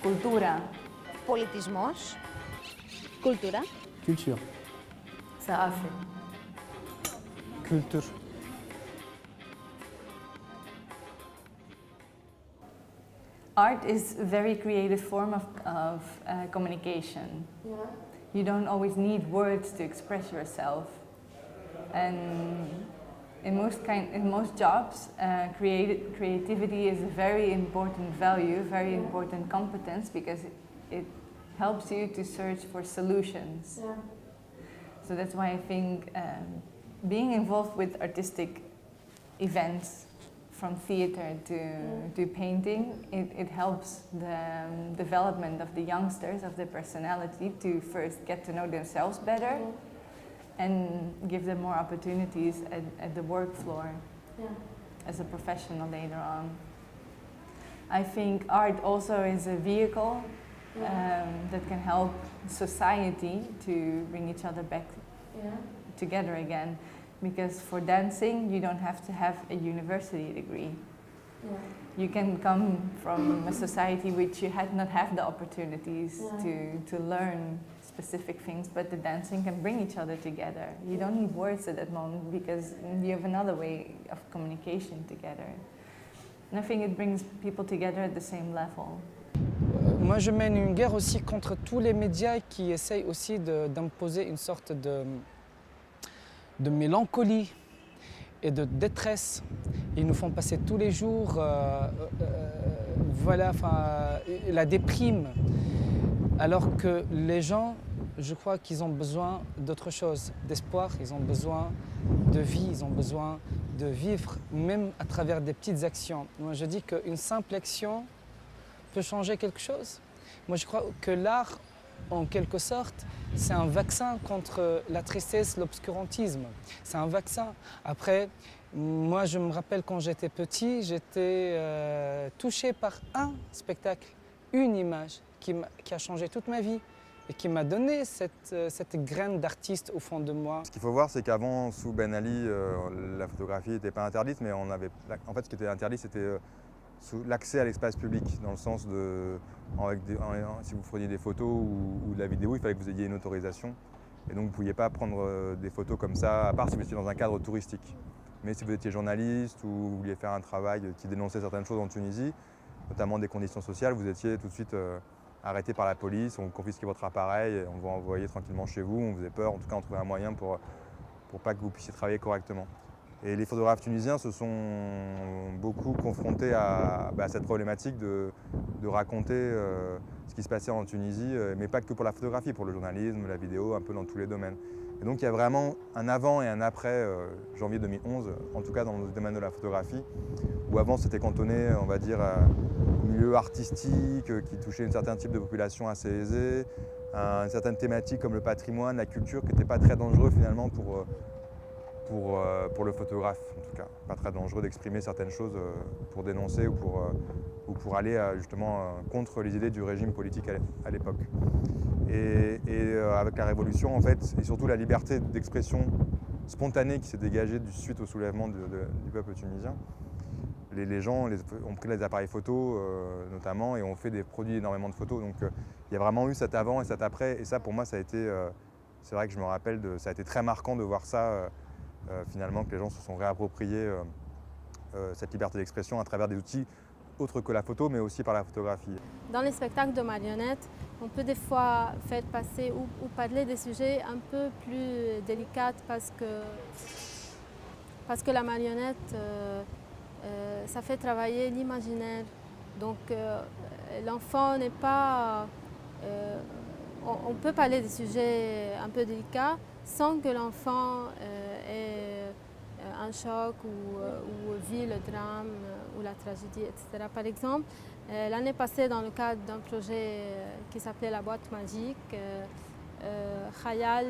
Cultura. Πολιτισμός. Cultura. Culture. ثقافة. Culture. Art is a very creative form of communication. Yeah. You don't always need words to express yourself. And in most jobs, creativity is a very important value, very important competence, because it helps you to search for solutions. Yeah. So that's why I think being involved with artistic events, from theater to painting, it helps the development of the youngsters, of their personality, to first get to know themselves better and give them more opportunities at the work floor as a professional later on. I think art also is a vehicle that can help society to bring each other back together again. Because for dancing, you don't have to have a university degree. You can come from a society which you had not have the opportunities to learn specific things, but the dancing can bring each other together. You don't need words at that moment because you have another way of communication together. And I think it brings people together at the same level. Moi, je mène une guerre aussi contre tous les médias qui essayent aussi d'imposer une sorte de mélancolie et de détresse. Ils nous font passer tous les jours la déprime, alors que les gens, je crois qu'ils ont besoin d'autre chose, d'espoir, ils ont besoin de vie, ils ont besoin de vivre, même à travers des petites actions. Moi, je dis qu'une simple action peut changer quelque chose. Moi, je crois que l'art, en quelque sorte, c'est un vaccin contre la tristesse, l'obscurantisme. C'est un vaccin. Après, moi, je me rappelle quand j'étais petit, j'étais touché par un spectacle, une image qui a changé toute ma vie et qui m'a donné cette graine d'artiste au fond de moi. Ce qu'il faut voir, c'est qu'avant, sous Ben Ali, la photographie n'était pas interdite, mais en fait, ce qui était interdit, c'était l'accès à l'espace public, dans le sens de, si vous preniez des photos ou de la vidéo, il fallait que vous ayez une autorisation. Et donc vous ne pouviez pas prendre des photos comme ça, à part si vous étiez dans un cadre touristique. Mais si vous étiez journaliste ou vous vouliez faire un travail qui dénonçait certaines choses en Tunisie, notamment des conditions sociales, vous étiez tout de suite arrêté par la police, on confisquait votre appareil, et on vous renvoyait tranquillement chez vous, on vous faisait peur, en tout cas on trouvait un moyen pour pas que vous puissiez travailler correctement. Et les photographes tunisiens se sont beaucoup confrontés à cette problématique de raconter ce qui se passait en Tunisie, mais pas que pour la photographie, pour le journalisme, la vidéo, un peu dans tous les domaines. Et donc il y a vraiment un avant et un après janvier 2011, en tout cas dans le domaine de la photographie, où avant c'était cantonné, on va dire, au milieu artistique qui touchait un certain type de population assez aisée, une certaine thématique comme le patrimoine, la culture, qui n'était pas très dangereux finalement pour le photographe, en tout cas. Pas très dangereux d'exprimer certaines choses pour dénoncer ou pour aller justement contre les idées du régime politique à l'époque. Et avec la Révolution, en fait, et surtout la liberté d'expression spontanée qui s'est dégagée suite au soulèvement du peuple tunisien, les gens ont pris les appareils photo notamment et ont produit énormément de photos. Donc il y a vraiment eu cet avant et cet après. Et ça, pour moi, ça a été, c'est vrai que je me rappelle, ça a été très marquant de voir ça. Finalement, que les gens se sont réappropriés cette liberté d'expression à travers des outils autres que la photo, mais aussi par la photographie. Dans les spectacles de marionnettes, on peut des fois faire passer ou parler des sujets un peu plus délicats parce que la marionnette, ça fait travailler l'imaginaire. Donc l'enfant n'est pas... on peut parler des sujets un peu délicats sans que l'enfant ait un choc ou vit le drame ou la tragédie, etc. Par exemple, l'année passée, dans le cadre d'un projet qui s'appelait La Boîte Magique, Khayal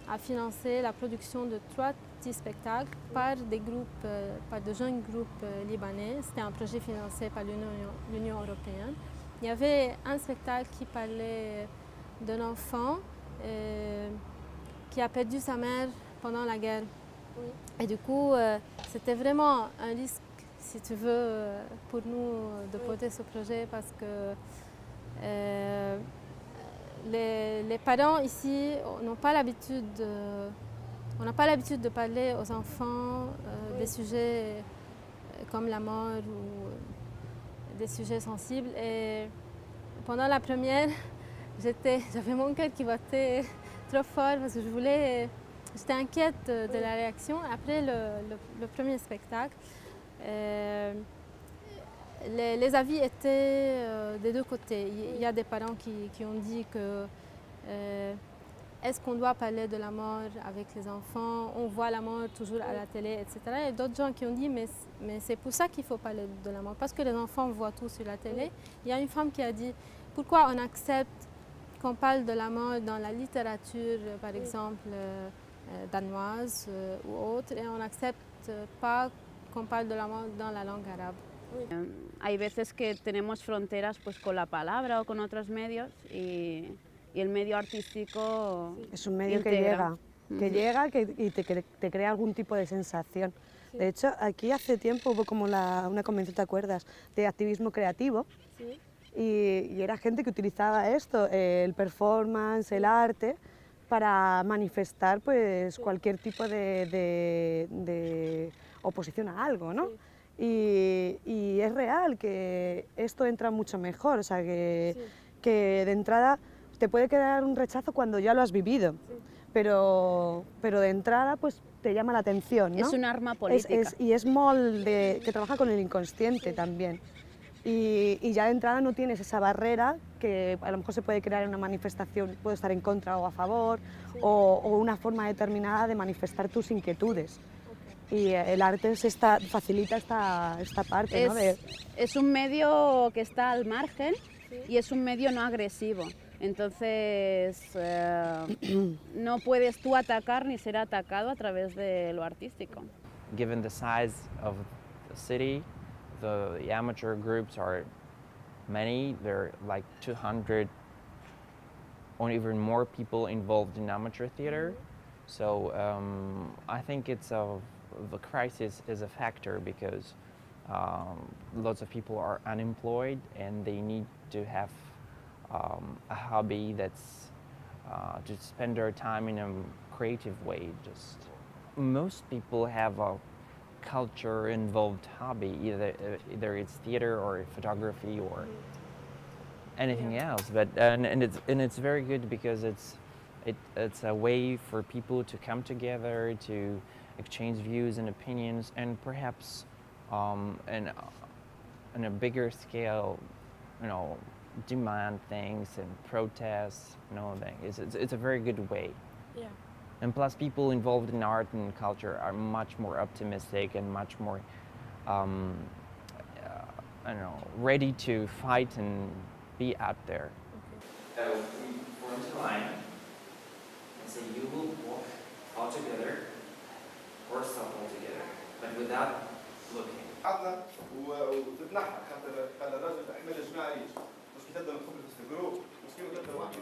a financé la production de 3 petits spectacles par de jeunes groupes libanais. C'était un projet financé par l'Union européenne. Il y avait un spectacle qui parlait d'un enfant qui a perdu sa mère pendant la guerre. Oui. Et du coup, c'était vraiment un risque, si tu veux, pour nous de porter ce projet parce que Les parents ici n'ont pas l'habitude on n'a pas l'habitude de parler aux enfants des sujets comme la mort ou des sujets sensibles. Et pendant la première, j'avais mon cœur qui battait trop fort parce que j'étais inquiète de la réaction après le premier spectacle. Les avis étaient des deux côtés. Il y a des parents qui ont dit que est-ce qu'on doit parler de la mort avec les enfants? On voit la mort toujours à la télé, etc. Et d'autres gens qui ont dit mais c'est pour ça qu'il faut parler de la mort, parce que les enfants voient tout sur la télé. Il y a une femme qui a dit pourquoi on accepte qu'on parle de la mort dans la littérature, par exemple danoise ou autre, et on n'accepte pas qu'on parle de la mort dans la langue arabe. Hay veces que tenemos fronteras pues, con la palabra o con otros medios y el medio artístico Es un medio integra. que llega y te crea algún tipo de sensación. De hecho, aquí hace tiempo hubo como una convención, ¿te acuerdas?, de activismo creativo. Sí. Y era gente que utilizaba esto, el performance, el arte, para manifestar pues, cualquier tipo de oposición a algo, ¿no? Y es real que esto entra mucho mejor, o sea, que de entrada te puede quedar un rechazo cuando ya lo has vivido, pero de entrada pues te llama la atención, ¿no? Es un arma política. Y es molde que trabaja con el inconsciente también. Y ya de entrada no tienes esa barrera que a lo mejor se puede crear en una manifestación, puede estar en contra o a favor, o una forma determinada de manifestar tus inquietudes. Y el arte facilita esta parte, ¿no? Es un medio que está al margen y es un medio no agresivo. Entonces, no puedes tú atacar ni ser atacado a través de lo artístico. Given the size of the city, the amateur groups are many. There are like 200 or even more people involved in amateur theater. So I think the crisis is a factor because lots of people are unemployed and they need to have a hobby that's to spend their time in a creative way. Just most people have a culture-involved hobby, either it's theater or photography or anything else. But and it's very good because it's a way for people to come together to exchange views and opinions, and perhaps in a bigger scale, demand things and protest, it's a very good way. Yeah. And plus, people involved in art and culture are much more optimistic and much more, ready to fight and be out there. We form into line and say you will walk all together or stop all together, but without looking. قعدنا وتتنحى خاطر الراجل احنا جماعيين مش كي تبدا من قبل في الجروب مش كي تبدا واحد